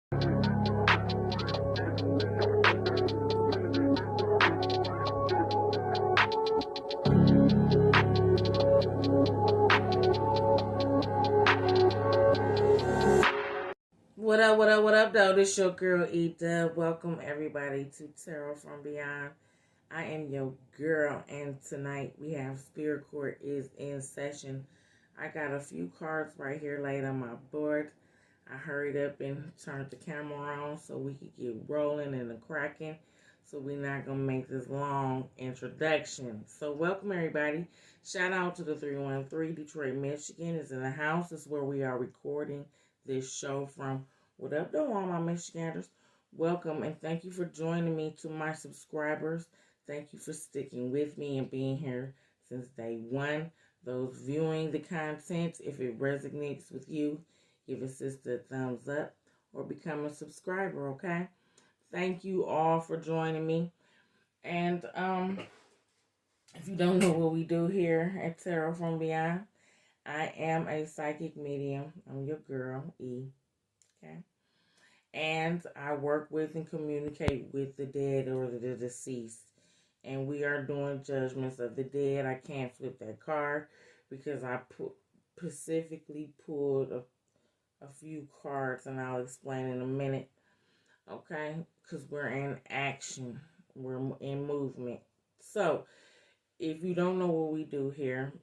What up, though? This your girl, Dubb. Welcome, everybody, to Tarot from Beyond. I am your girl, and tonight we have Spirit Court is in session. I got a few cards right here laid on my board. I hurried up and turned the camera on so we could get rolling and the cracking. So we're not going to make this long introduction. So welcome, everybody. Shout out to the 313 Detroit, Michigan is in the house. This is where we are recording this show from. What up, though, all my Michiganders? Welcome, and thank you for joining me. To my subscribers, thank you for sticking with me and being here since day one. Those viewing the content, if it resonates with you, give a sister a thumbs up or become a subscriber, okay? Thank you all for joining me. And if you don't know what we do here at Tarot from Beyond, I am a psychic medium. I'm your girl, E. Okay? And I work with and communicate with the dead or the deceased. And we are doing judgments of the dead. I can't flip that card because I specifically pulled a few cards, and I'll explain in a minute. Okay? Because we're in action. We're in movement. So, if you don't know what we do here,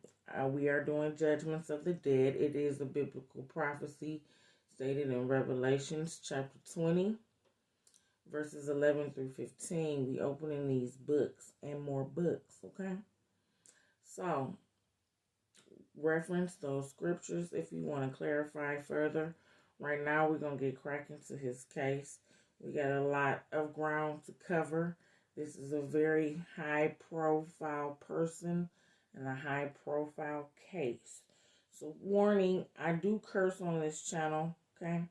we are doing judgments of the dead. It is a biblical prophecy stated in Revelations chapter 20, verses 11 through 15. We opening these books and more books, okay? So, reference those scriptures if you want to clarify further. Right now, we're going to get cracking to his case. We got a lot of ground to cover. This is a very high-profile person and a high-profile case. So, warning, I do curse on this channel, okay?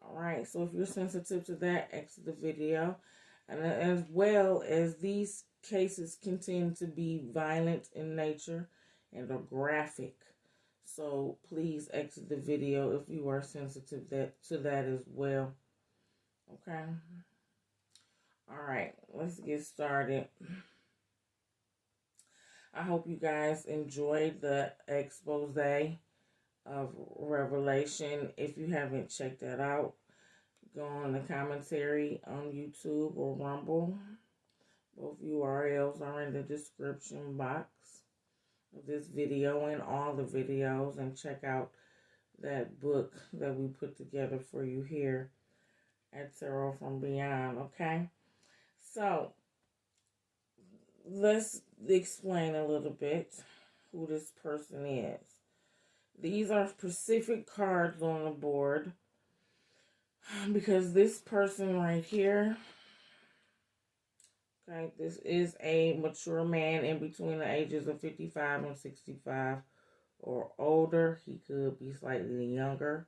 Alright, so if you're sensitive to that, exit the video. And as well as these cases continue to be violent in nature and are graphic. So, please exit the video if you are sensitive to that as well. Okay? Alright, let's get started. I hope you guys enjoyed the expose of Revelation. If you haven't checked that out, go on the commentary on YouTube or Rumble. Both URLs are in the description box of this video and all the videos, and check out that book that we put together for you here at Tarot from Beyond, okay? So, let's explain a little bit who this person is. These are specific cards on the board because this person right here, okay, this is a mature man in between the ages of 55 and 65 or older. He could be slightly younger,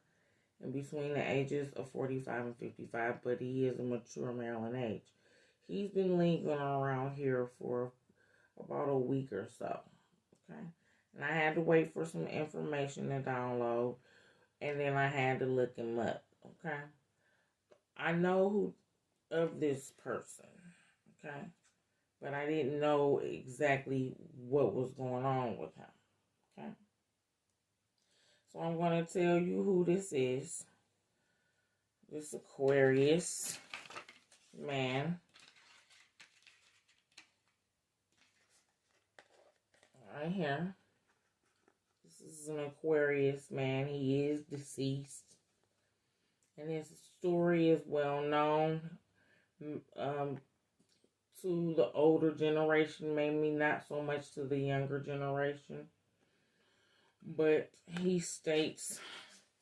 in between the ages of 45 and 55, but he is a mature male in age. He's been lingering around here for about a week or so, okay? And I had to wait for some information to download, and then I had to look him up, okay? I know who of this person, okay? But I didn't know exactly what was going on with him, okay? So I'm going to tell you who this is. This Aquarius man. Right here. This is an Aquarius man. He is deceased. And his story is well known to the older generation, maybe not so much to the younger generation. But he states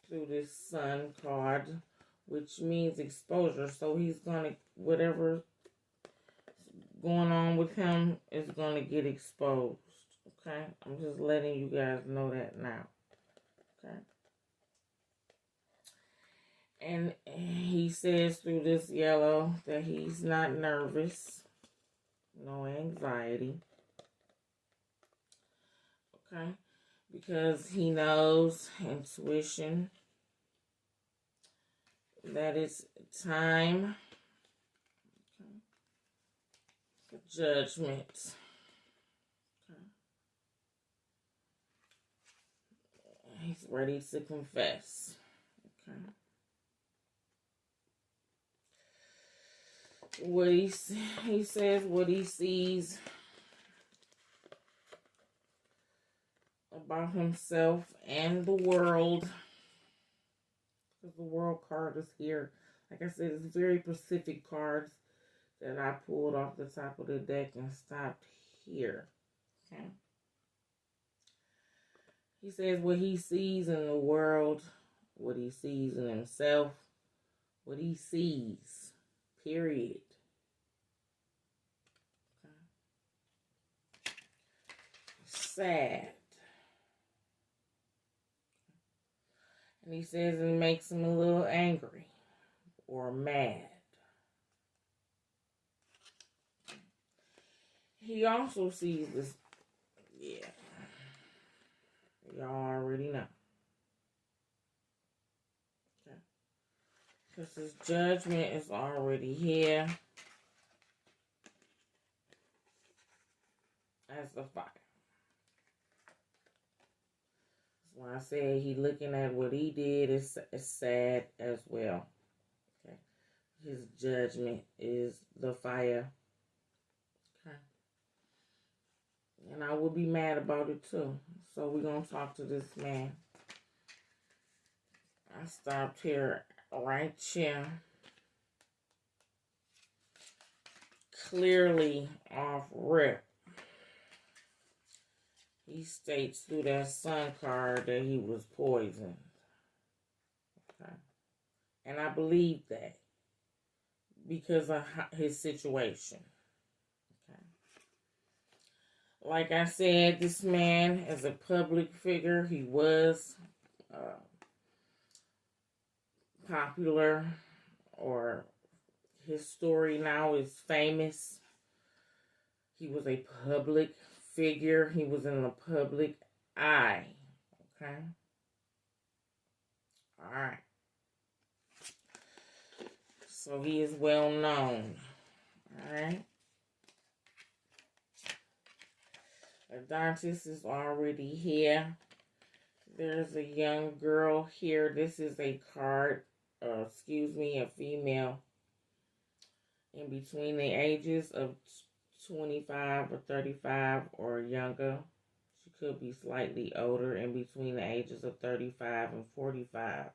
through this sun card, which means exposure. So he's going to, whatever's going on with him is going to get exposed. Okay? I'm just letting you guys know that now. Okay? And he says through this yellow that he's not nervous. No anxiety. Okay? Because he knows intuition that it's time for judgment. He's ready to confess. Okay. What he says what he sees about himself and the world. Because the world card is here. Like I said, it's very specific cards that I pulled off the top of the deck and stopped here. Okay. He says what he sees in the world, what he sees in himself, what he sees, period. Okay. Sad. And he says it makes him a little angry or mad. He also sees this, yeah. Y'all already know. Okay. Because his judgment is already here as the fire. That's why I said he looking at what he did is sad as well. Okay. His judgment is the fire. Okay. And I will be mad about it too. So we're going to talk to this man. I stopped here, right here. Clearly off rip. He states through that sun card that he was poisoned. Okay. And I believe that. Because of his situation. Like I said, this man is a public figure. He was popular, or his story now is famous. He was a public figure. He was in the public eye. Okay? Alright. So he is well known. Alright? Adontis is already here. There's a young girl here. This is a card, a female in between the ages of 25 or 35 or younger. She could be slightly older, in between the ages of 35 and 45.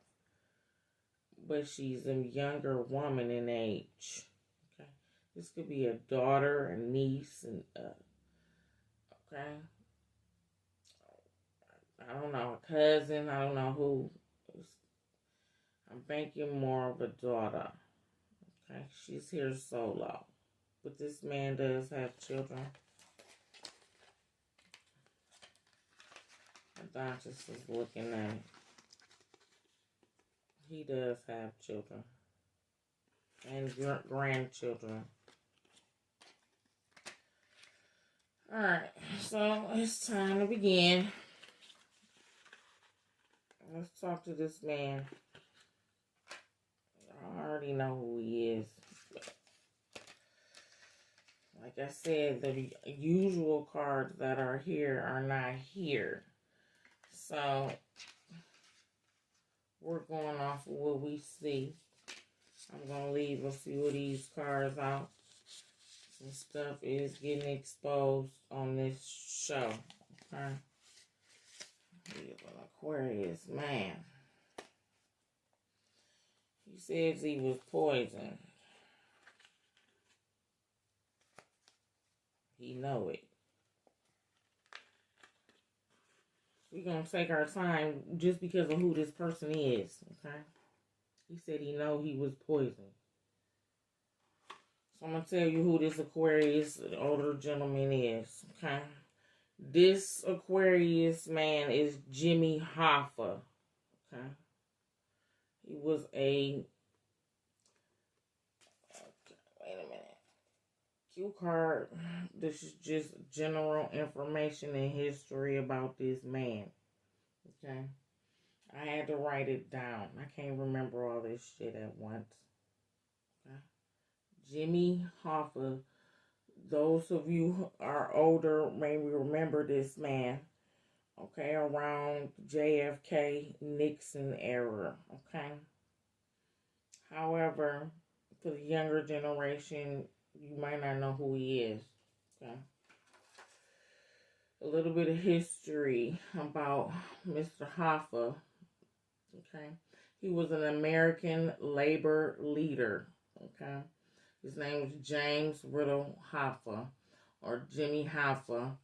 But she's a younger woman in age. Okay. This could be a daughter, a niece, and okay. I don't know, a cousin, I don't know who. I'm thinking more of a daughter. Okay, she's here solo. But this man does have children. Adontis is looking at it. He does have children. And grandchildren. Alright, so it's time to begin. Let's talk to this man. I already know who he is. Like I said, the usual cards that are here are not here. So, we're going off of what we see. I'm going to leave a few of these cards out. Some stuff is getting exposed on this show. Okay? He's an Aquarius man. He says he was poisoned. He know it. We're going to take our time just because of who this person is. Okay? He said he know he was poisoned. So I'm going to tell you who this Aquarius, older gentleman is. Okay? This Aquarius man is Jimmy Hoffa. Okay? He was a... Okay, wait a minute. Cue card. This is just general information and history about this man. Okay? I had to write it down. I can't remember all this shit at once. Okay. Jimmy Hoffa. Those of you who are older may remember this man. Okay, around JFK Nixon era. Okay. However, for the younger generation, you might not know who he is. Okay. A little bit of history about Mr. Hoffa. Okay. He was an American labor leader. Okay. His name was James Riddle Hoffa, or Jimmy Hoffa,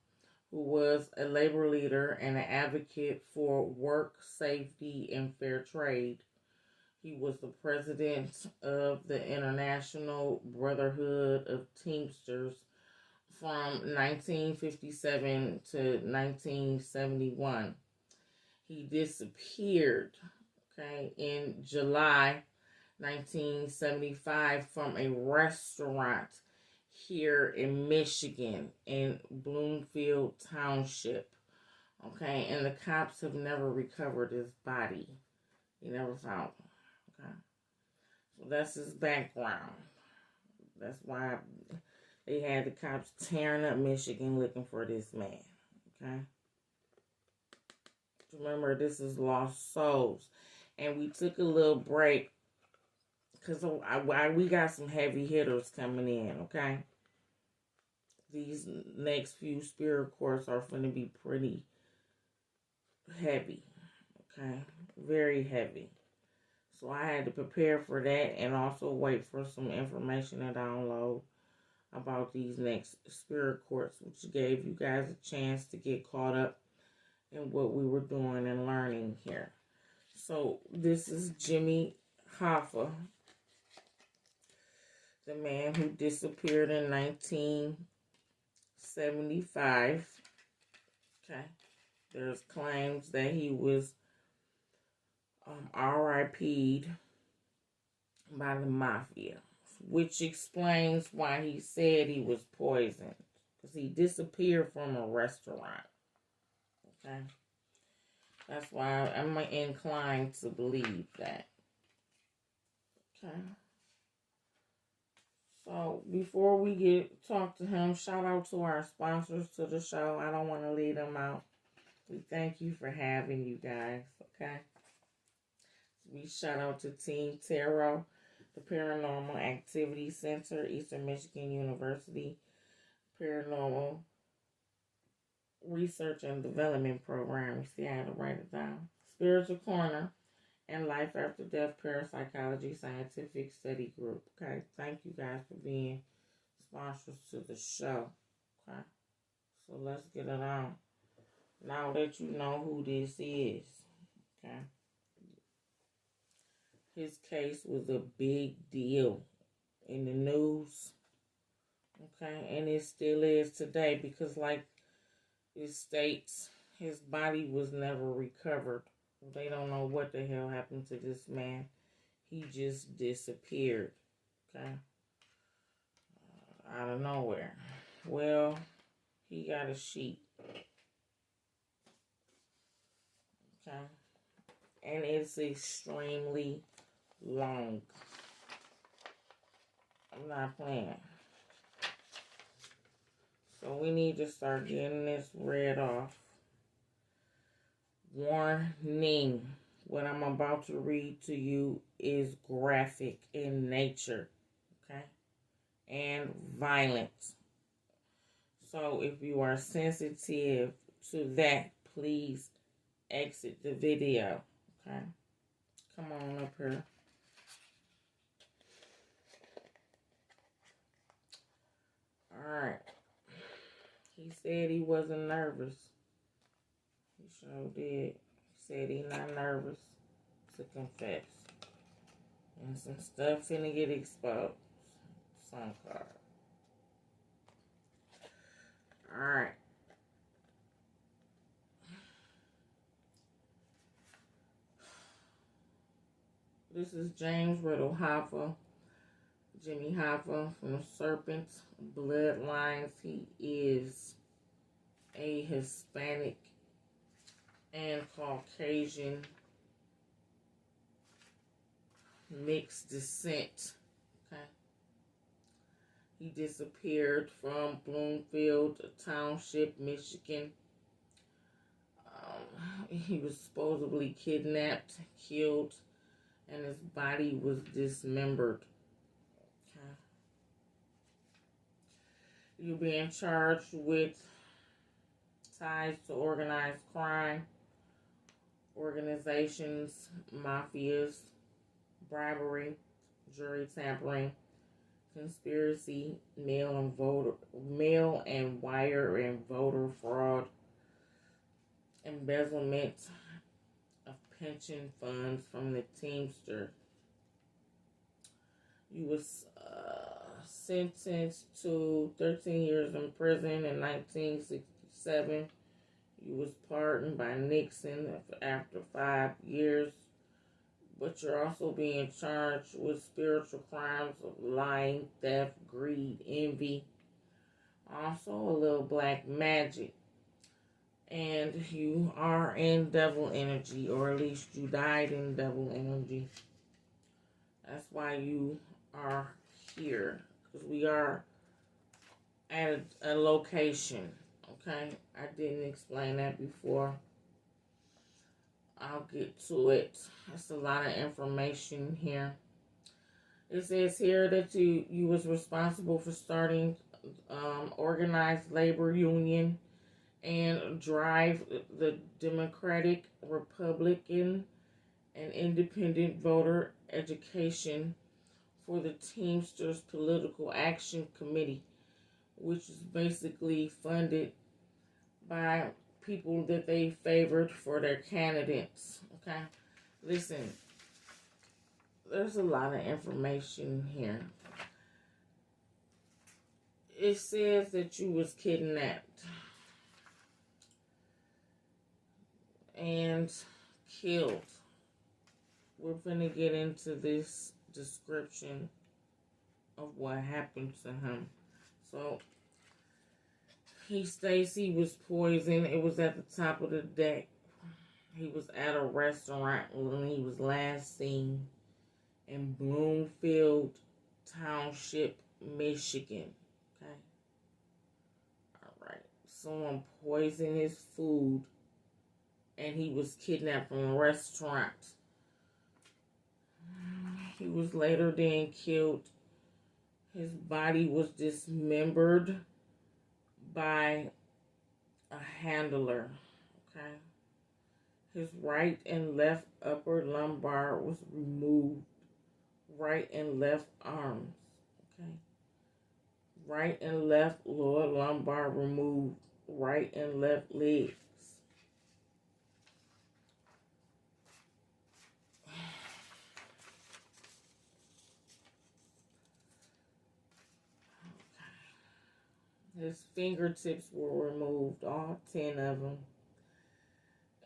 who was a labor leader and an advocate for work safety and fair trade. He was the president of the International Brotherhood of Teamsters from 1957 to 1971. He disappeared, okay, in July 1975 from a restaurant here in Michigan in Bloomfield Township. Okay, and the cops have never recovered his body. They never found him. Okay, so that's his background. That's why they had the cops tearing up Michigan looking for this man. Okay, remember, this is Lost Souls, and we took a little break because we got some heavy hitters coming in. Okay, these next few spirit courts are going to be pretty heavy. Okay, very heavy. So I had to prepare for that and also wait for some information to download about these next spirit courts, which gave you guys a chance to get caught up in what we were doing and learning here. So this is Jimmy Hoffa, the man who disappeared in 1975. Okay. There's claims that he was RIP'd by the mafia, which explains why he said he was poisoned, because he disappeared from a restaurant. Okay, that's why I'm inclined to believe that. Okay, so before we talk to him, shout out to our sponsors to the show. I don't want to leave them out. We thank you for having you guys. Okay. We shout out to Team Tarot, the Paranormal Activity Center, Eastern Michigan University, Paranormal Research and Development Program. You see, I had to write it down. Spiritual Corner, and Life After Death Parapsychology Scientific Study Group. Okay, thank you guys for being sponsors to the show. Okay, so let's get it on. Now that you know who this is, okay. His case was a big deal in the news, okay, and it still is today because, like it states, his body was never recovered. They don't know what the hell happened to this man. He just disappeared, okay, out of nowhere. Well, he got a sheet, okay, and it's extremely long. I'm not playing. So we need to start getting this read off. Warning. What I'm about to read to you is graphic in nature. Okay? And violent. So if you are sensitive to that, please exit the video. Okay? Come on up here. Alright. He said he wasn't nervous. He sure did. He said he not nervous to confess. And some stuff finna get exposed. Some card. Alright. This is James Riddle Hoffa. Jimmy Hoffa from the Serpent Bloodlines. He is a Hispanic and Caucasian mixed descent. Okay. He disappeared from Bloomfield township, Michigan. He was supposedly kidnapped, killed, and his body was dismembered. Okay. You're being charged with ties to organized crime, organizations, mafias, bribery, jury tampering, conspiracy, mail and wire and voter fraud, embezzlement of pension funds from the Teamster. You was sentenced to 13 years in prison in 1967. You was pardoned by Nixon after 5 years. But you're also being charged with spiritual crimes of lying, theft, greed, envy. Also a little black magic. And you are in devil energy, or at least you died in devil energy. That's why you are here. Because we are at a location. Okay? I didn't explain that before. I'll get to it. That's a lot of information here. It says here that you was responsible for starting organized labor union and drive the Democratic, Republican, and Independent voter education for the Teamsters Political Action Committee, which is basically funded by people that they favored for their candidates. Okay, listen, there's a lot of information here. It says that you was kidnapped and killed. We're gonna get into this description of what happened to him. So he states he was poisoned. It was at the top of the deck. He was at a restaurant when he was last seen in Bloomfield Township, Michigan. Okay. Alright. Someone poisoned his food and he was kidnapped from a restaurant. He was later then killed. His body was dismembered by a handler. Okay. His right and left upper lumbar was removed. Right and left arms. Okay. Right and left lower lumbar removed. Right and left legs. His fingertips were removed, all 10 of them.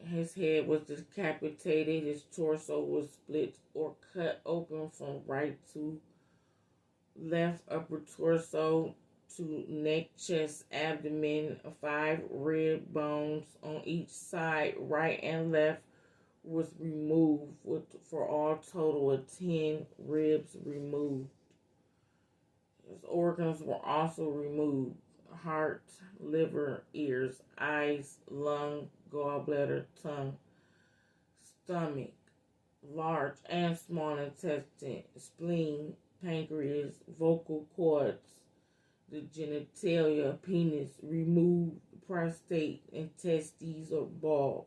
His head was decapitated. His torso was split or cut open from right to left upper torso to neck, chest, abdomen. 5 rib bones on each side, right and left, was removed for all total of 10 ribs removed. His organs were also removed. Heart, liver, ears, eyes, lung, gallbladder, tongue, stomach, large and small intestine, spleen, pancreas, vocal cords, the genitalia, penis, removed, prostate, and testes or balls.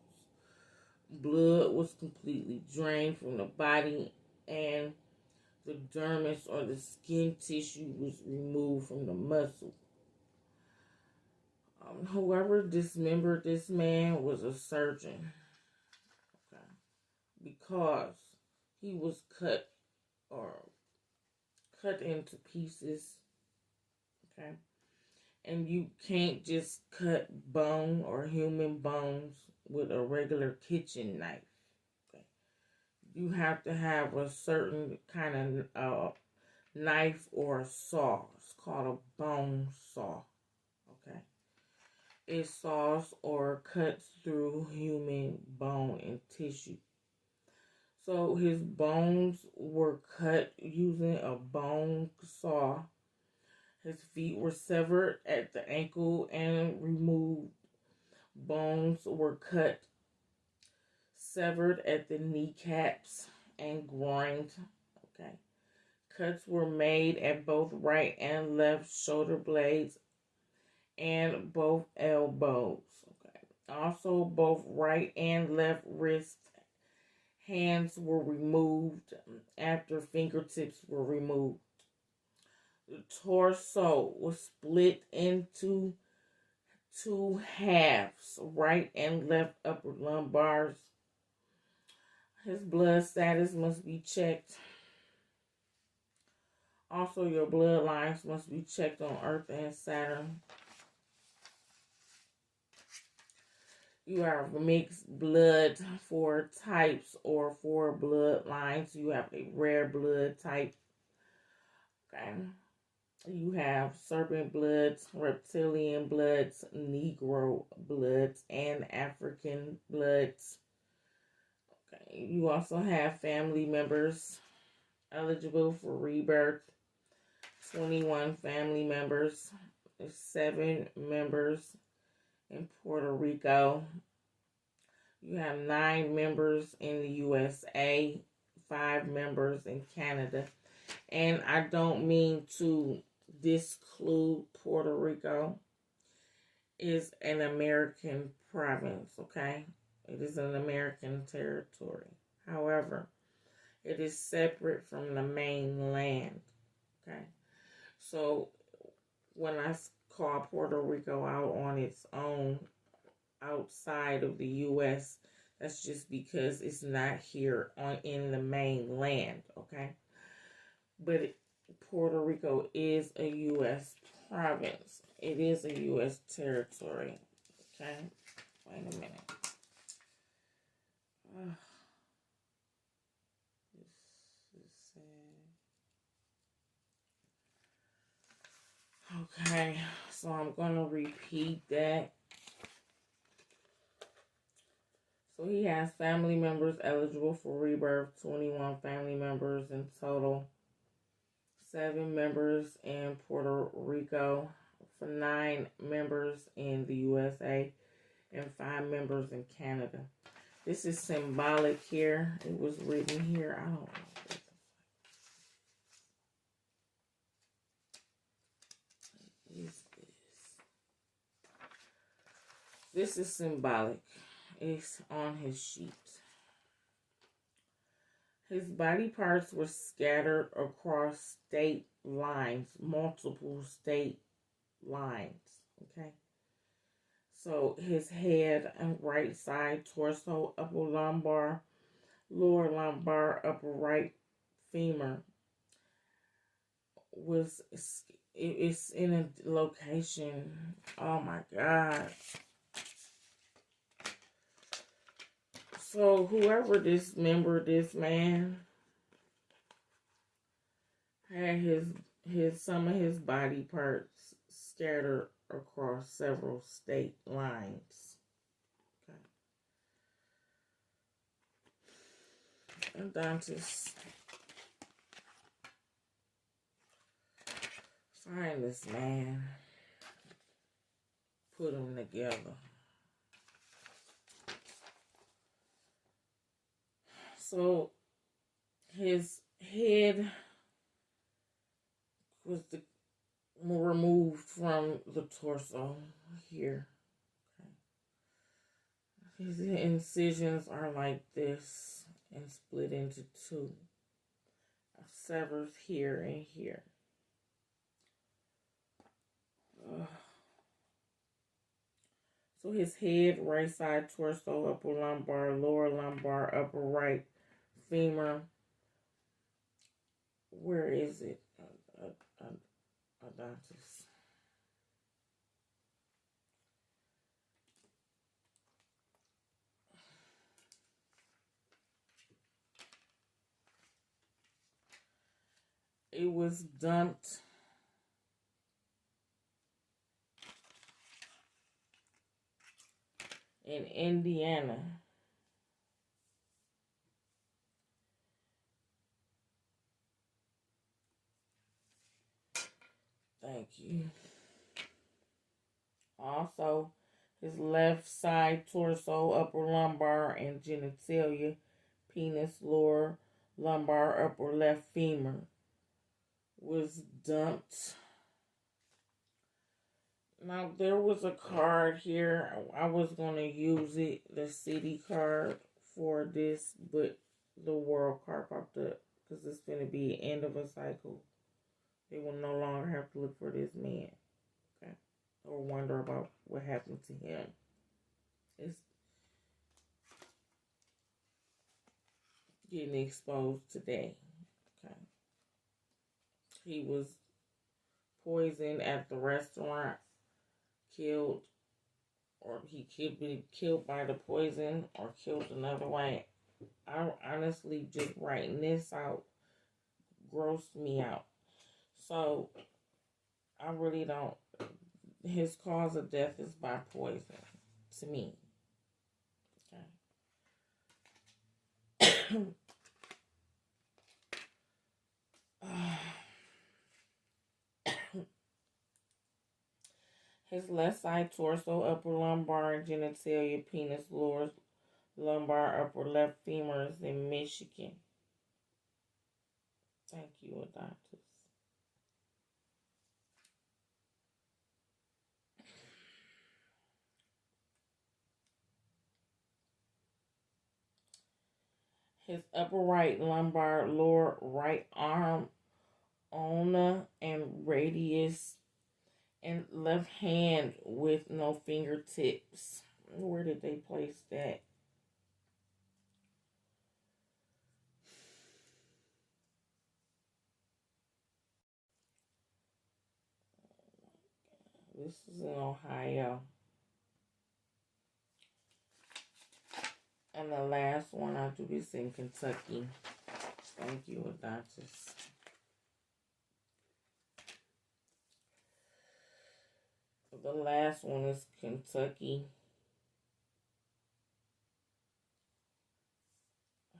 Blood was completely drained from the body, and the dermis or the skin tissue was removed from the muscle. Whoever dismembered this man was a surgeon. Okay. Because he was cut into pieces. Okay. And you can't just cut bone or human bones with a regular kitchen knife. Okay. You have to have a certain kind of knife or a saw. It's called a bone saw. Okay. It saws or cuts through human bone and tissue. So his bones were cut using a bone saw. His feet were severed at the ankle and removed. Bones were cut, severed at the kneecaps and groin. Okay. Cuts were made at both right and left shoulder blades and both elbows. Okay. Also, both right and left wrists, hands were removed after fingertips were removed. The torso was split into two halves, right and left upper lumbars. His blood status must be checked. Also, your bloodlines must be checked on Earth and Saturn. You have mixed blood for types or for bloodlines. You have a rare blood type. Okay. You have serpent bloods, reptilian bloods, Negro bloods, and African bloods. Okay. You also have family members eligible for rebirth. 21 family members. 7 members in Puerto Rico. You have 9 members in the USA, 5 members in Canada. And I don't mean to disclude Puerto Rico. Is an American province, okay? It is an American territory. However, it is separate from the mainland, okay? So when I call Puerto Rico out on its own outside of the U.S., that's just because it's not here in the mainland, okay? But Puerto Rico is a U.S. province. It is a U.S. territory, okay? Wait a minute. Okay, so I'm going to repeat that. So he has family members eligible for rebirth, 21 family members in total, 7 members in Puerto Rico, for 9 members in the USA, and 5 members in Canada. This is symbolic here. It was written here. I don't know. What is this? This is symbolic. It's on his sheet. His body parts were scattered across state lines, multiple state lines, okay? So his head and right side, torso, upper lumbar, lower lumbar, upper right femur it's in a location. Oh my God. So whoever dismembered this man had some of his body parts scattered across several state lines. Okay. And Dante's find this man. Put them together. So his head was removed from the torso here. Okay. His incisions are like this and split into 2. Severs here and here. So his head, right side, torso, upper lumbar, lower lumbar, upper right femur. Where is it? Odontus. It was dumped in Indiana. Thank you. Also, his left side torso, upper lumbar, and genitalia, penis, lower lumbar, upper left femur was dumped. Now, there was a card here. I was going to use it, the city card, for this, but the world card popped up because it's going to be the end of a cycle. They will no longer have to look for this man, okay, or wonder about what happened to him. It's getting exposed today, okay. He was poisoned at the restaurant, killed, or he could be killed by the poison or killed another way. I honestly, just writing this out grossed me out. So I really don't. His cause of death is by poison, to me. Okay. His left side torso, upper lumbar, genitalia, penis, lower lumbar, upper left femur is in Michigan. Thank you, Adontis. His upper right lumbar, lower right arm, ulna and radius, and left hand with no fingertips. Where did they place that? This is in Ohio. And the last one I do is in Kentucky. Thank you, Adontis. The last one is Kentucky.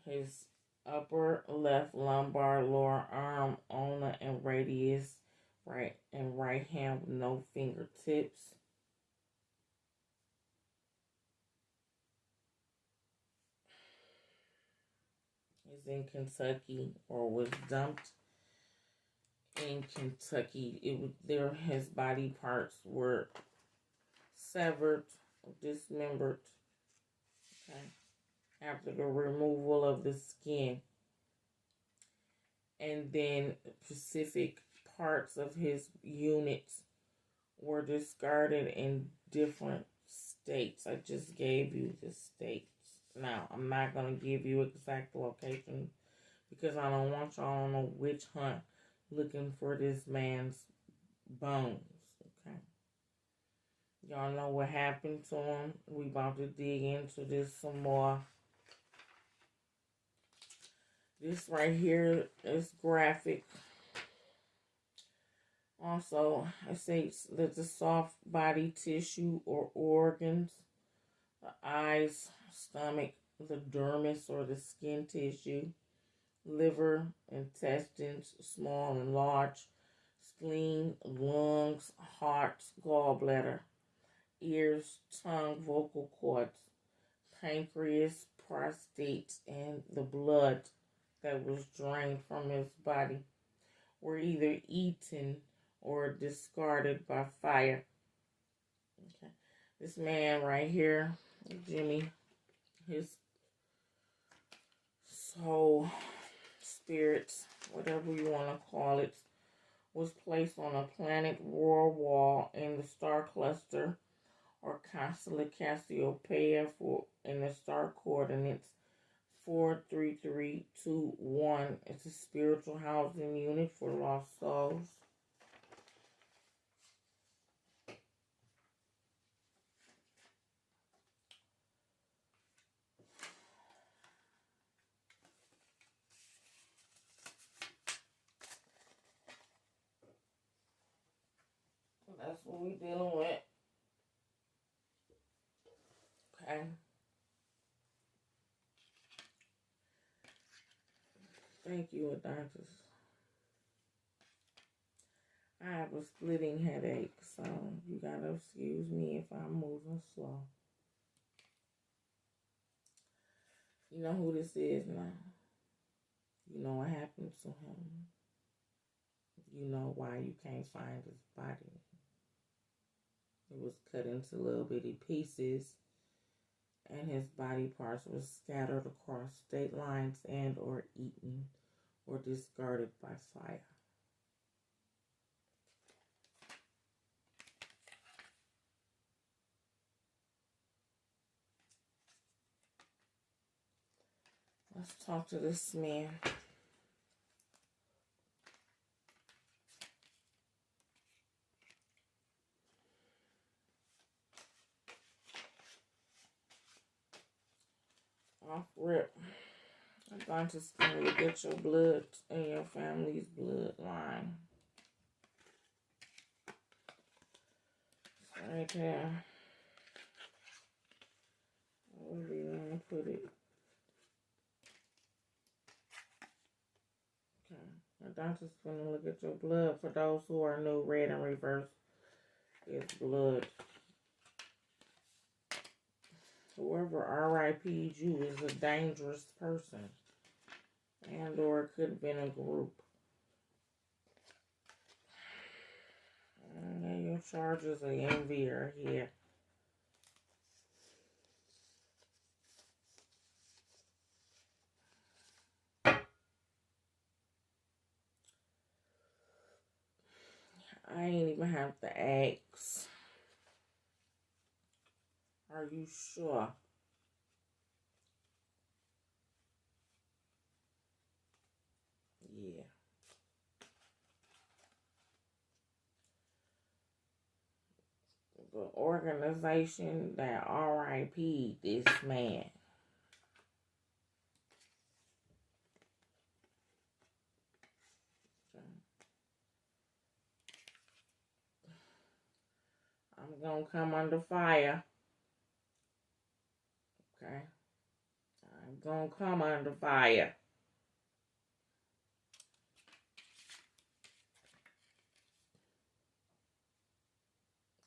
His upper left lumbar, lower arm, ulna, and radius, right and right hand with no fingertips. Is in Kentucky, or was dumped in Kentucky. It was there. His body parts were severed, dismembered. Okay. After the removal of the skin, and then specific parts of his units were discarded in different states. I just gave you the states. Now, I'm not going to give you exact location because I don't want y'all on a witch hunt looking for this man's bones. Okay. Y'all know what happened to him. We about to dig into this some more. This right here is graphic. Also, it states that the soft body tissue or organs, the eyes, stomach, the dermis or the skin tissue, liver, intestines, small and large, spleen, lungs, heart, gallbladder, ears, tongue, vocal cords, pancreas, prostate, and the blood that was drained from his body were either eaten or discarded by fire. Okay. This man right here, Jimmy, his soul, spirit, whatever you want to call it, was placed on a planet roar wall in the star cluster or Constellation Cassiopeia in the star coordinates 43321. It's a spiritual housing unit for lost souls. That's what we're dealing with. Okay. Thank you, Adontis. I have a splitting headache, so you gotta excuse me if I'm moving slow. You know who this is now. You know what happened to him. You know why you can't find his body. It was cut into little bitty pieces, and his body parts were scattered across state lines and or eaten or discarded by fire. Let's talk to this man. Off rip. I'm going to look at your blood and your family's bloodline. It's right there. Where do you want to put it? Okay. The doctor's going to look at your blood. For those who are new, red and reverse is blood. Whoever RIP'd you is a dangerous person. And or it could have been a group. And your charges of envy are here. I ain't even have to ask. Are you sure? Yeah. The organization that RIP'd this man. I'm gonna come under fire. Okay? I'm gonna come under fire.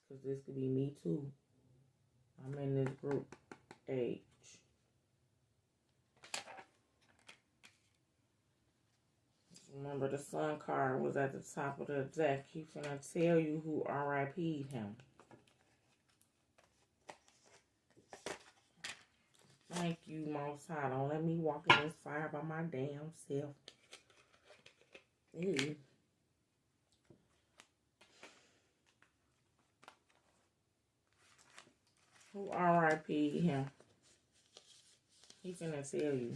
Because this could be me too. I'm in this group age. Remember, the sun card was at the top of the deck. He finna tell you who RIP'd him. Thank you, Most High. Don't let me walk in this fire by my damn self. Ew. Who RIP'd him? He finna tell you.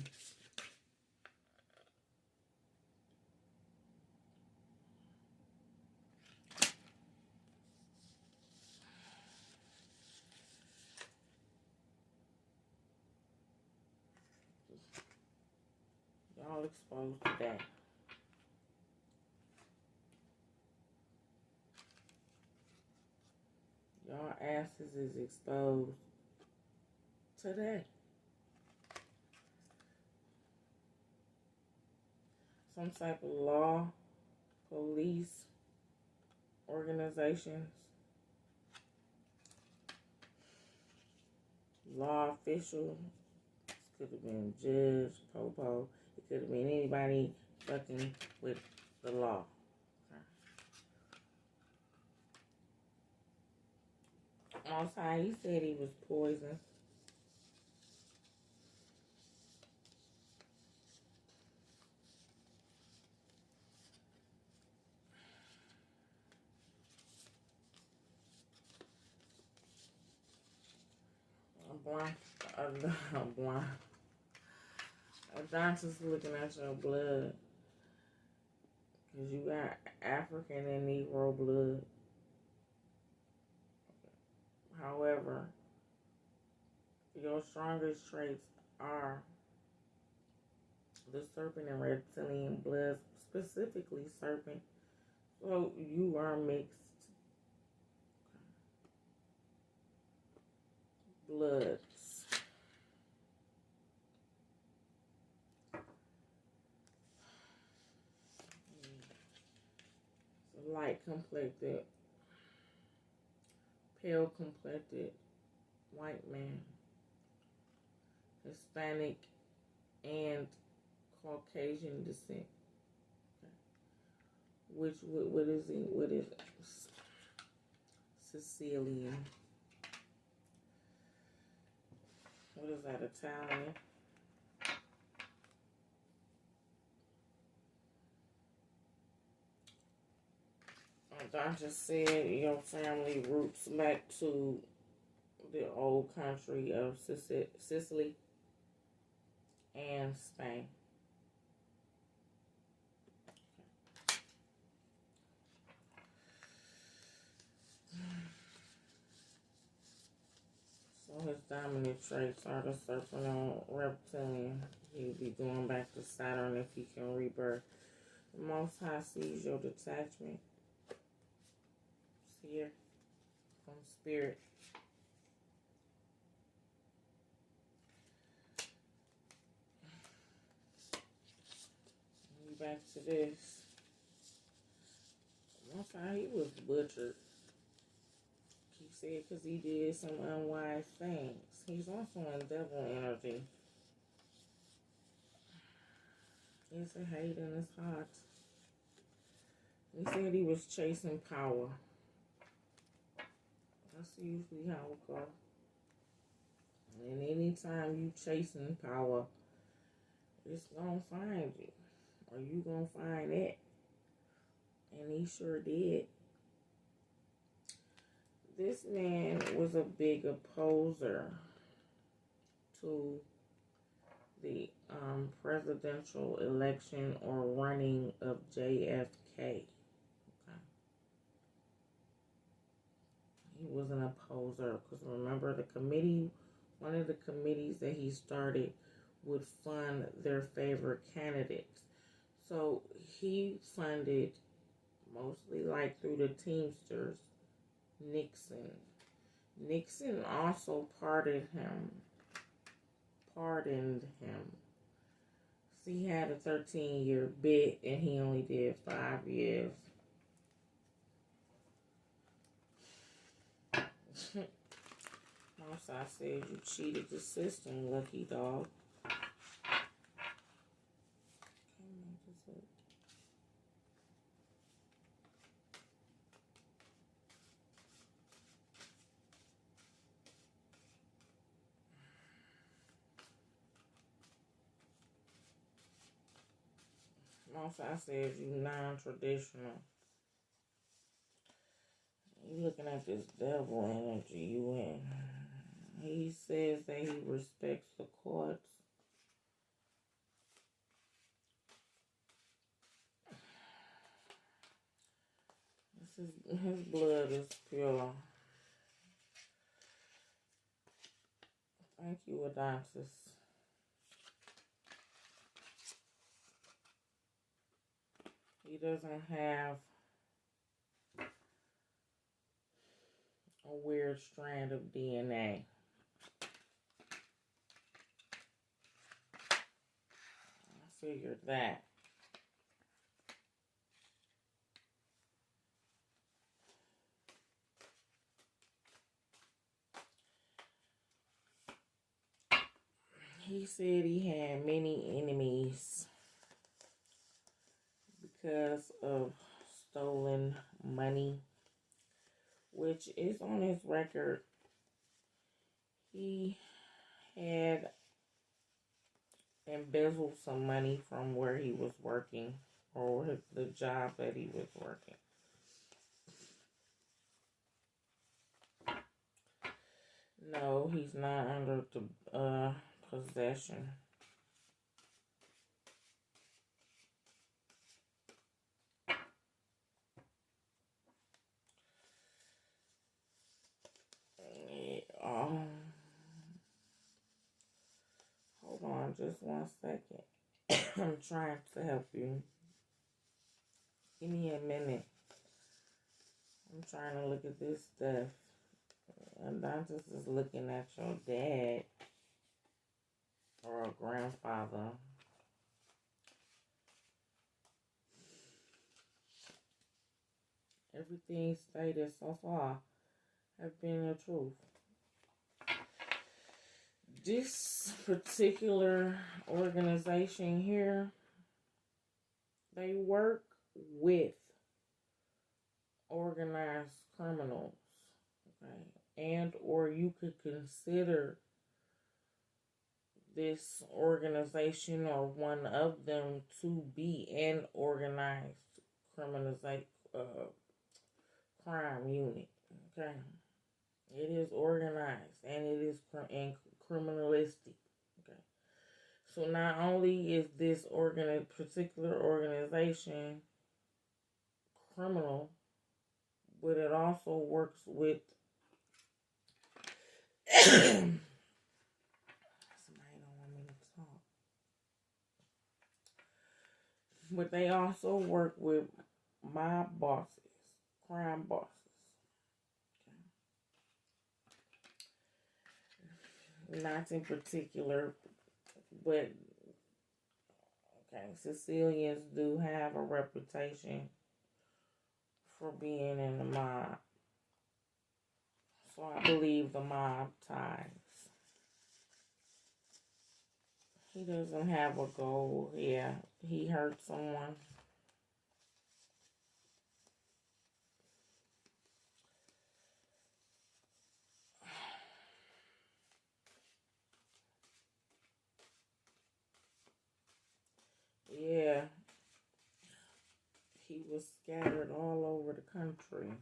Y'all exposed today. Y'all asses is exposed today. Some type of law, police, organizations, law official. This could have been judge, popo. It could have been anybody fucking with the law. Outside, he said he was poisoned. A doctor's looking at your blood. Because you got African and Negro blood. However, your strongest traits are the serpent and reptilian blood, specifically serpent. So you are mixed bloods. So light complected, pale complected white man, Hispanic and Caucasian descent. What is he? What is it? Sicilian. What is that? Italian. Doctor said your family roots back to the old country of Sicily and Spain. So his dominant traits are the serpent on reptilian. He'll be going back to Saturn if he can rebirth. The Most High sees your detachment. Seer from spirit. Back to this. One time he was butchered. He said because he did some unwise things. He's also in devil energy. There's a hate in his heart. He said he was chasing power. That's usually how it goes. And anytime you chasing power, it's gonna find you. Or you gonna find it. And he sure did. This man was a big opposer to the presidential election or running of JFK. Okay. He was an opposer because remember the committee, one of the committees that he started would fund their favorite candidates. So he funded, mostly like through the Teamsters, Nixon. Nixon also pardoned him. He had a 13-year bid and he only did 5 years. Also, I said you cheated the system, lucky dog. Also, I said you non-traditional. You looking at this devil energy you in. He says that he respects the courts. His blood is pure. Thank you, Adonis. He doesn't have a weird strand of DNA. I figured that. He said he had many enemies because of stolen money, which is on his record. He had embezzled some money from where he was working or the job that he was working. No, he's not under the possession. Hold on just 1 second. I'm trying to help you. Give me a minute. I'm trying to look at this stuff. And Dantas is looking at your dad or a grandfather. Everything stated so far have been the truth. This particular organization here, they work with organized criminals, okay? And or you could consider this organization or one of them to be an organized crime unit, okay? It is organized and it is criminalistic, okay? So not only is this particular organization criminal, but it also works with somebody don't want me to talk. But they also work with mob bosses, crime bosses. Okay. Not in particular, but okay, Sicilians do have a reputation for being in the mob. So I believe the mob ties. He doesn't have a goal. Yeah, he hurt someone. Yeah, he was scattered all over the country.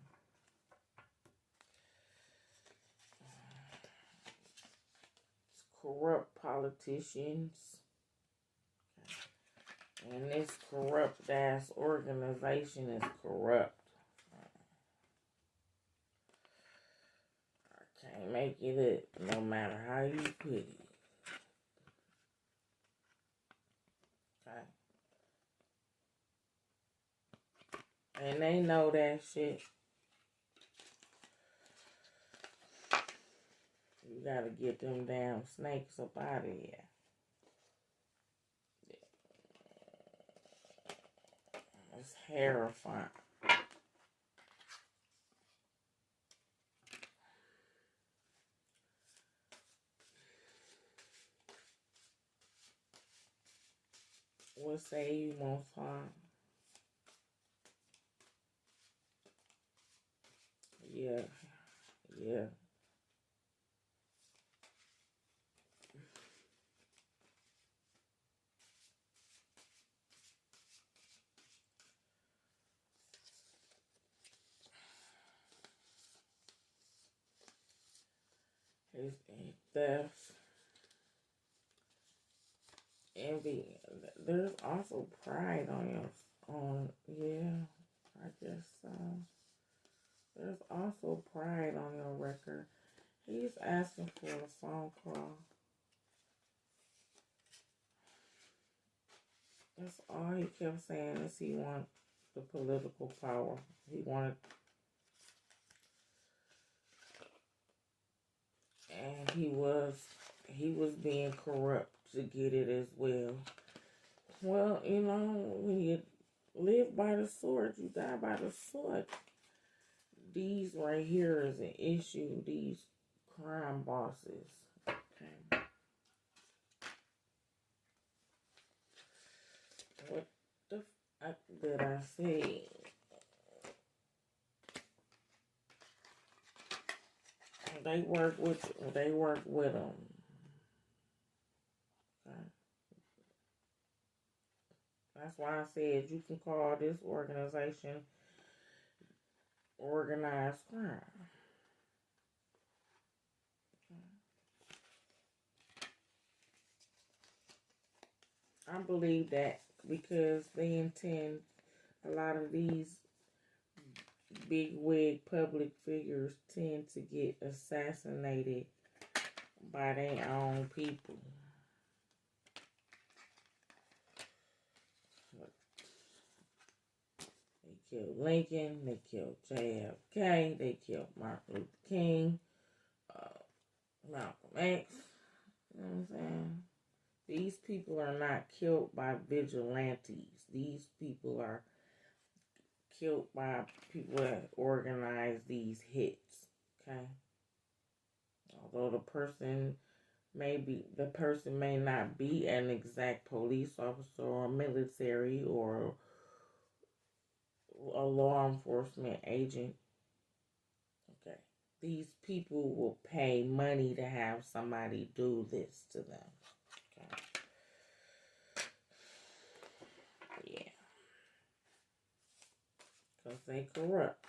It's corrupt politicians. And this corrupt ass organization is corrupt. I can't make it up no matter how you put it. Okay. And they know that shit. You gotta get them damn snakes up out of here. It's terrifying. What say you, Most High? Yeah. Yeah. It's theft, envy. There's also pride yeah, I guess so. There's also pride on your record. He's asking for a phone call. That's all he kept saying is he wanted the political power. He wanted, and he was being corrupt to get it as well. Well, you know, when you live by the sword, you die by the sword. These right here is an issue. These crime bosses. Okay. What the fuck did I say? They work with them. Okay. That's why I said you can call this organization organized crime. I believe that because they intend a lot of these big wig public figures tend to get assassinated by their own people. They killed Lincoln, they killed JFK, they killed Martin Luther King, Malcolm X. You know what I'm saying? These people are not killed by vigilantes. These people are killed by people that organize these hits. Okay, although the person may not be an exact police officer or military or a law enforcement agent. Okay, these people will pay money to have somebody do this to them. Okay. Yeah. Because they corrupt.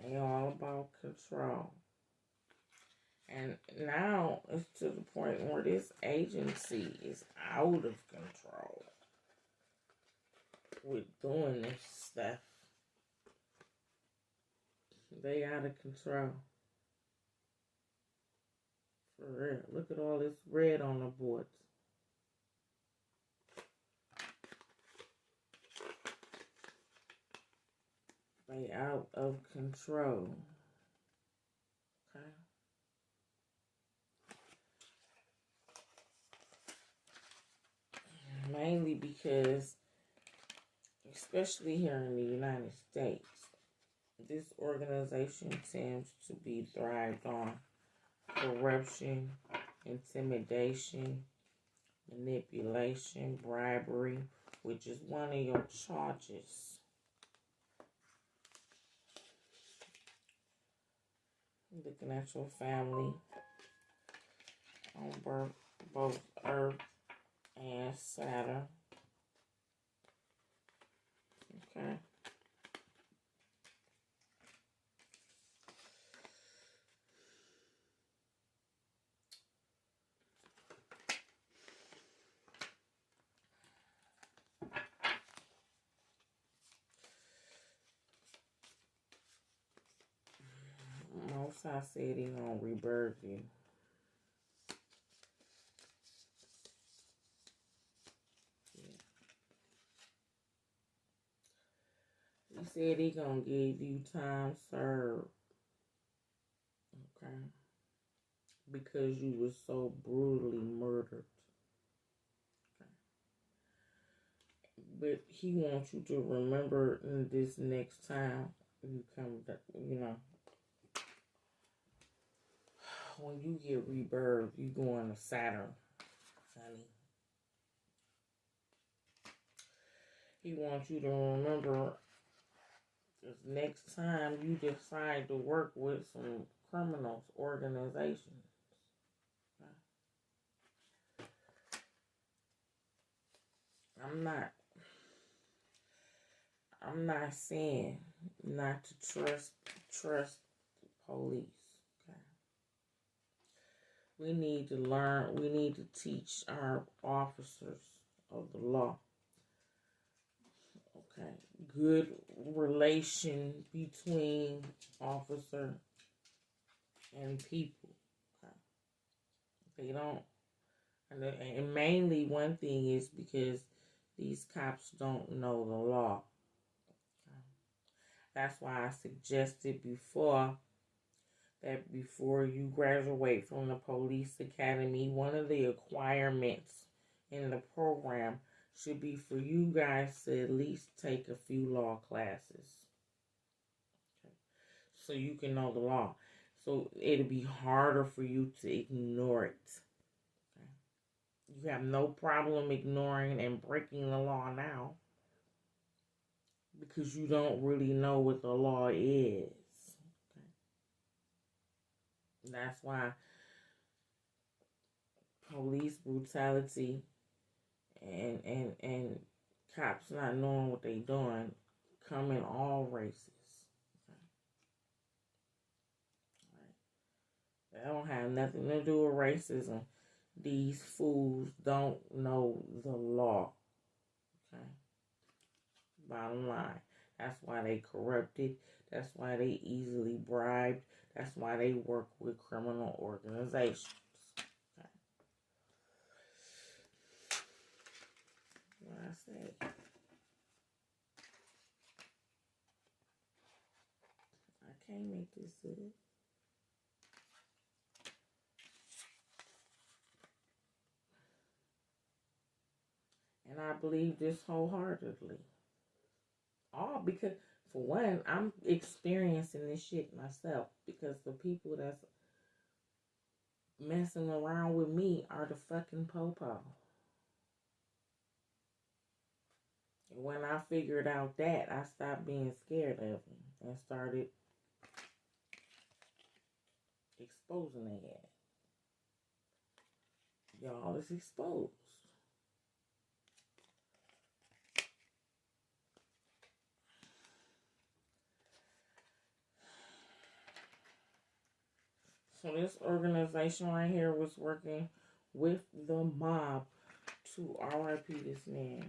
They all about control. And now it's to the point where this agency is out of control with doing this stuff. They out of control. For real. Look at all this red on the boards. They out of control. Okay. Mainly because, especially here in the United States, this organization tends to be thrived on corruption, intimidation, manipulation, bribery, which is one of your charges. Looking at your family on both Earth and Saturn. Okay. Most I said he gonna rebirth you. He said he gonna give you time served. Okay. Because you were so brutally murdered. Okay. But he wants you to remember this next time you come, when you get rebirthed, you going to Saturn, honey. He wants you to remember this next time you decide to work with some criminals, organizations. Okay. I'm not saying not to trust the police. Okay. We need to teach our officers of the law. Okay. Good relation between officer and people. Okay. They don't, and mainly one thing is because these cops don't know the law. Okay. That's why I suggested before that before you graduate from the police academy, one of the requirements in the program should be for you guys to at least take a few law classes. Okay. So you can know the law. So it'll be harder for you to ignore it. Okay. You have no problem ignoring and breaking the law now because you don't really know what the law is. Okay. That's why police brutality and cops not knowing what they doing come in all races. Okay. Right. That don't have nothing to do with racism. These fools don't know the law. Okay. Bottom line. That's why they corrupted. That's why they easily bribed. That's why they work with criminal organizations. Okay. What I say. I can't make this up. And I believe this wholeheartedly. All because, for one, I'm experiencing this shit myself. Because the people that's messing around with me are the fucking popo. And when I figured out that, I stopped being scared of them and started exposing their ass. Y'all is exposed. So this organization right here was working with the mob to RIP this man.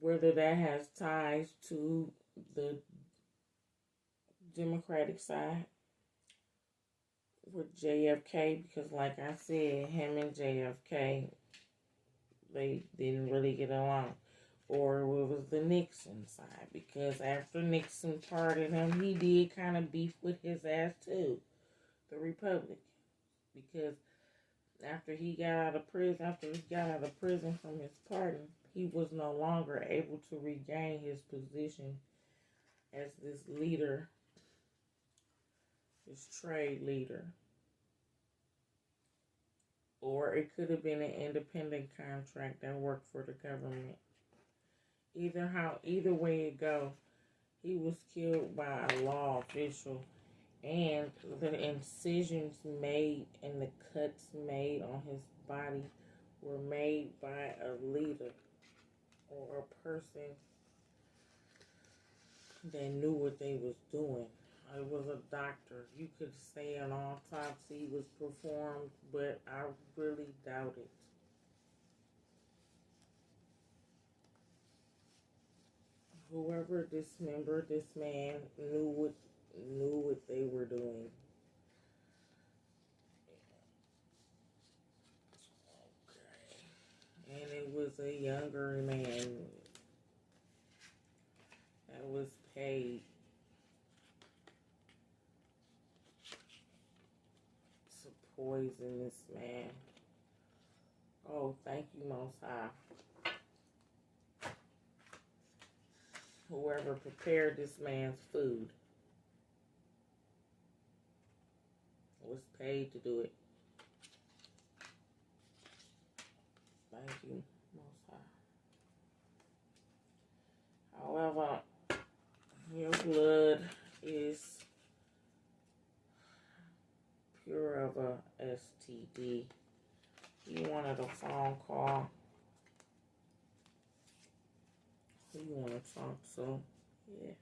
Whether that has ties to the Democratic side with JFK, because like I said, him and JFK, they didn't really get along. Or it was the Nixon side, because after Nixon pardoned him, he did kind of beef with his ass too, the Republican. Because after he got out of prison from his pardon, he was no longer able to regain his position as this leader, this trade leader. Or it could have been an independent contract that worked for the government. Either way it go, he was killed by a law official, and the incisions made and the cuts made on his body were made by a leader or a person that knew what they was doing. It was a doctor. You could say an autopsy was performed, but I really doubt it. Whoever dismembered this man knew what they were doing. Okay. And it was a younger man that was paid to poison this man. Oh, thank you, Most High. Whoever prepared this man's food was paid to do it. Thank you, Most High. However, your blood is pure of a STD. You wanted a phone call. Who you want to talk to? Yeah.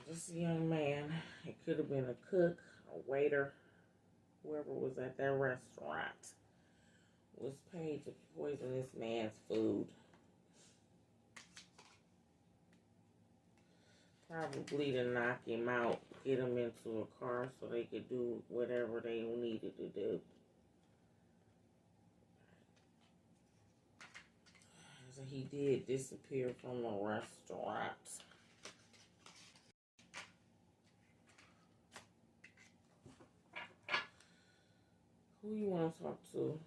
This young man, it could have been a cook, a waiter, whoever was at that restaurant, was paid to poison this man's food. Probably to knock him out, get him into a car so they could do whatever they needed to do. So he did disappear from the restaurant. Who you want to talk to?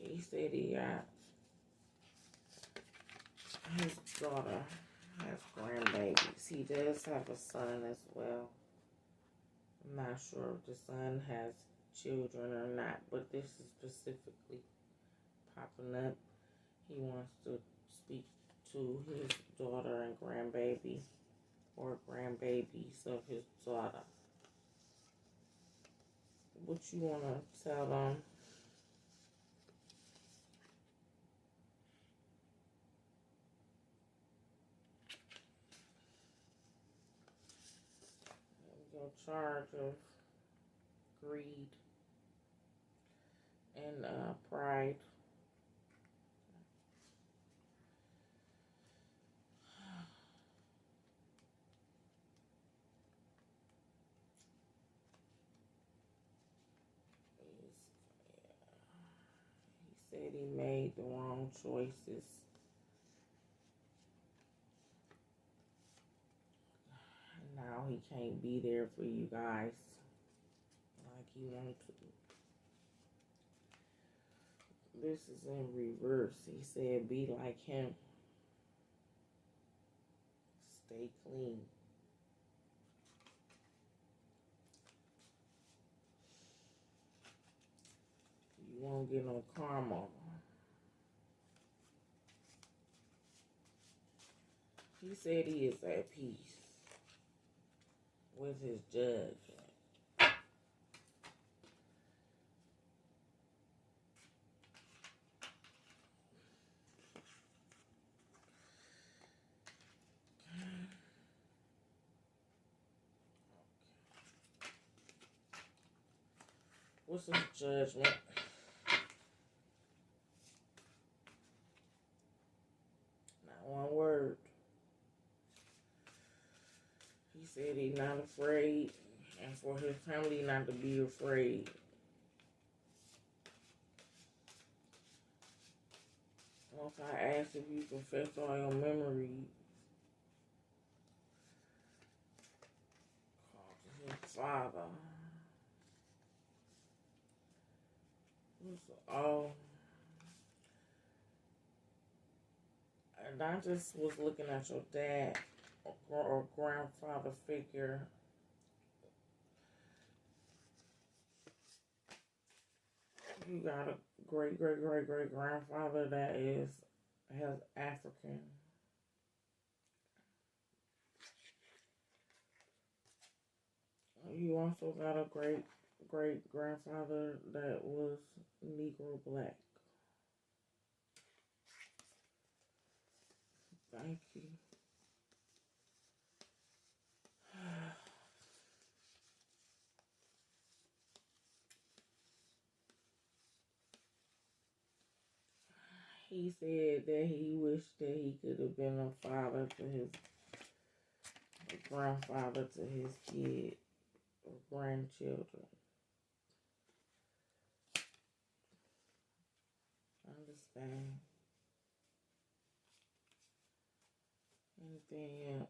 He said he got his daughter has grandbabies. He does have a son as well. I'm not sure if the son has children or not, but this is specifically popping up. He wants to speak to his daughter and grandbaby, or grandbabies of his daughter. What you want to tell them? Your charge of greed and pride. He said he made the wrong choices. how he can't be there for you guys like he wants to. This is in reverse. He said, be like him. Stay clean. You won't get no karma. He said he is at peace with his judgment. What's his judgment? Not one word. He said he's not afraid, and for his family not to be afraid. Once I asked if you confessed all your memories, called his father. And I just was looking at your dad or grandfather figure. You got a great grandfather that has African. You also got a great grandfather that was Negro black. Thank you. He said that he wished that he could have been a father to a grandfather to his kid or grandchildren. Understand? Anything else?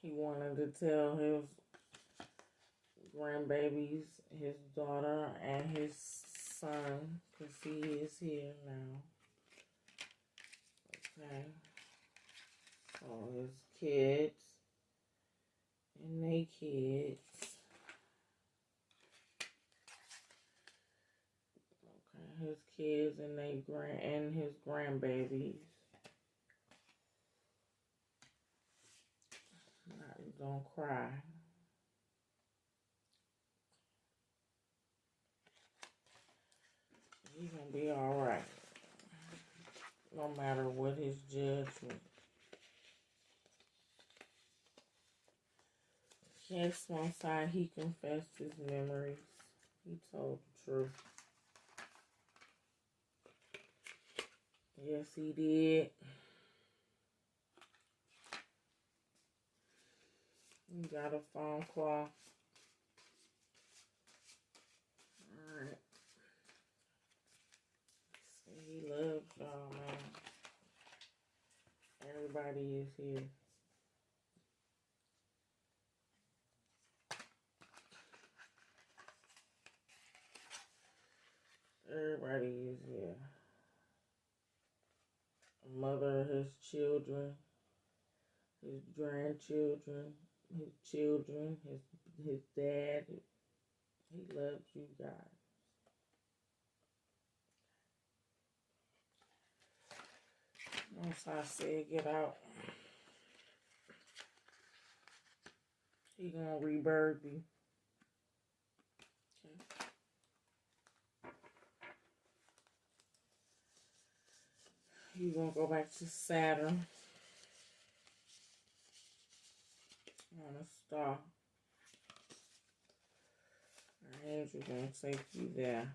He wanted to tell his grandbabies, his daughter, and his son, because he is here now. Okay. So his kids and they kids. Okay, his kids and his grandbabies. Don't cry. He's gonna be alright. No matter what his judgment. Yes, one side he confessed his memories. He told the truth. Yes, he did. He got a phone call. Alright. He loves y'all, man. Everybody is here. Everybody is here. Mother, his children, his grandchildren, his children, his dad. He loves you guys. Once I said get out, he gonna rebirth you. Okay. He gonna go back to Saturn on a star. Our angel gonna take you there.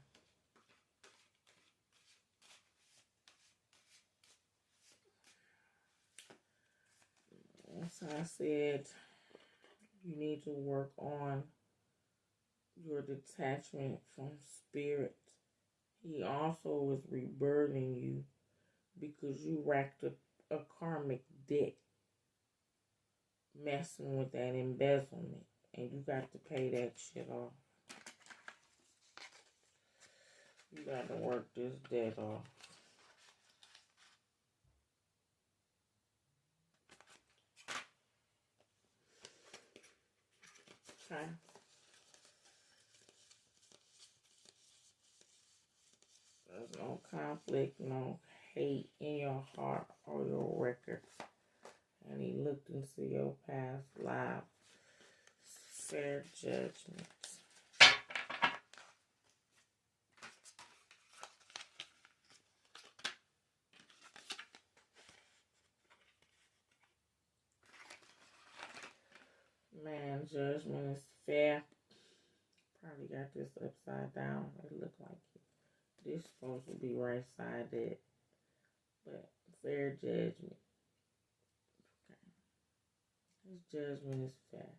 Once I said You need to work on your detachment from spirit. He also is rebirthing you because you racked up a karmic debt messing with that embezzlement, and you got to pay that shit off. You got to work this debt off. Okay. There's no conflict, no hate in your heart or your record. And he looked into your past life. Fair judgment. Man, judgment is fair. Probably got this upside down. It looked like it. This supposed to be right sided. But fair judgment. Okay. This judgment is fair.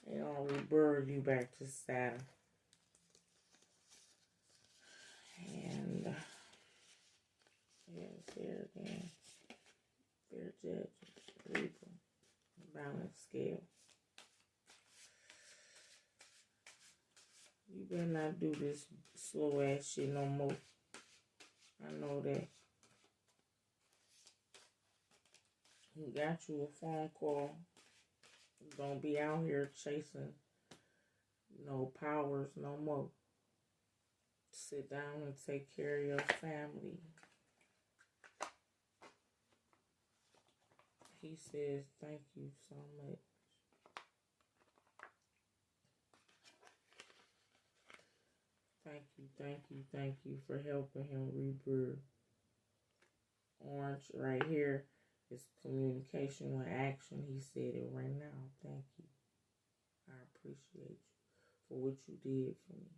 They all rebirth you back to Saturn. And yeah, fair again. Fair judgment. Libra. Balance scale. You better not do this slow ass shit no more. I know that. He got you a phone call. Don't be out here chasing no powers no more. Sit down and take care of your family. He says thank you so much. Thank you, thank you, thank you for helping him rebirth. Orange right here is communication with action. He said it right now. Thank you. I appreciate you for what you did for me.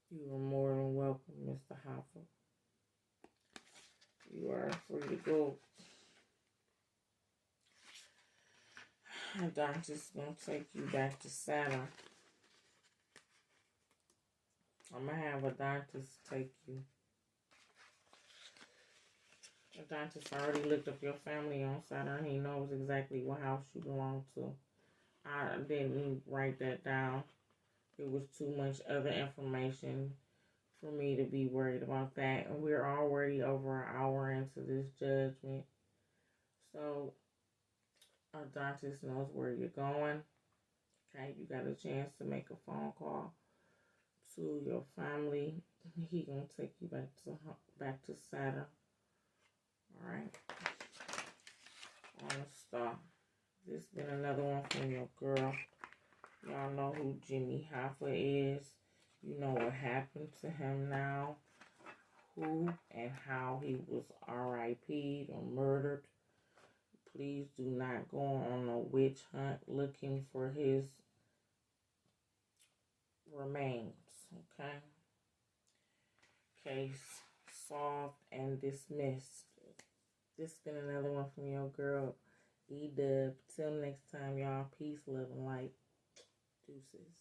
You are more than welcome, Mr. Hoffa. You are free to go. The doctor's going to take you back to Saturn. I'm going to have a dentist take you. The dentist already looked up your family on Saturn. He knows exactly what house you belong to. I didn't write that down. It was too much other information for me to be worried about that. And we're already over an hour into this judgment. So, our dentist knows where you're going. Okay, you got a chance to make a phone call to your family. He gonna take you back to Saturn. All right. On the star. This been another one from your girl. Y'all know who Jimmy Hoffa is. You know what happened to him now. Who and how he was RIP'd or murdered. Please do not go on a witch hunt looking for his remains. Okay? Case solved and dismissed. This has been another one from your girl, Dubb. Till next time, y'all. Peace, love, and light. Deuces.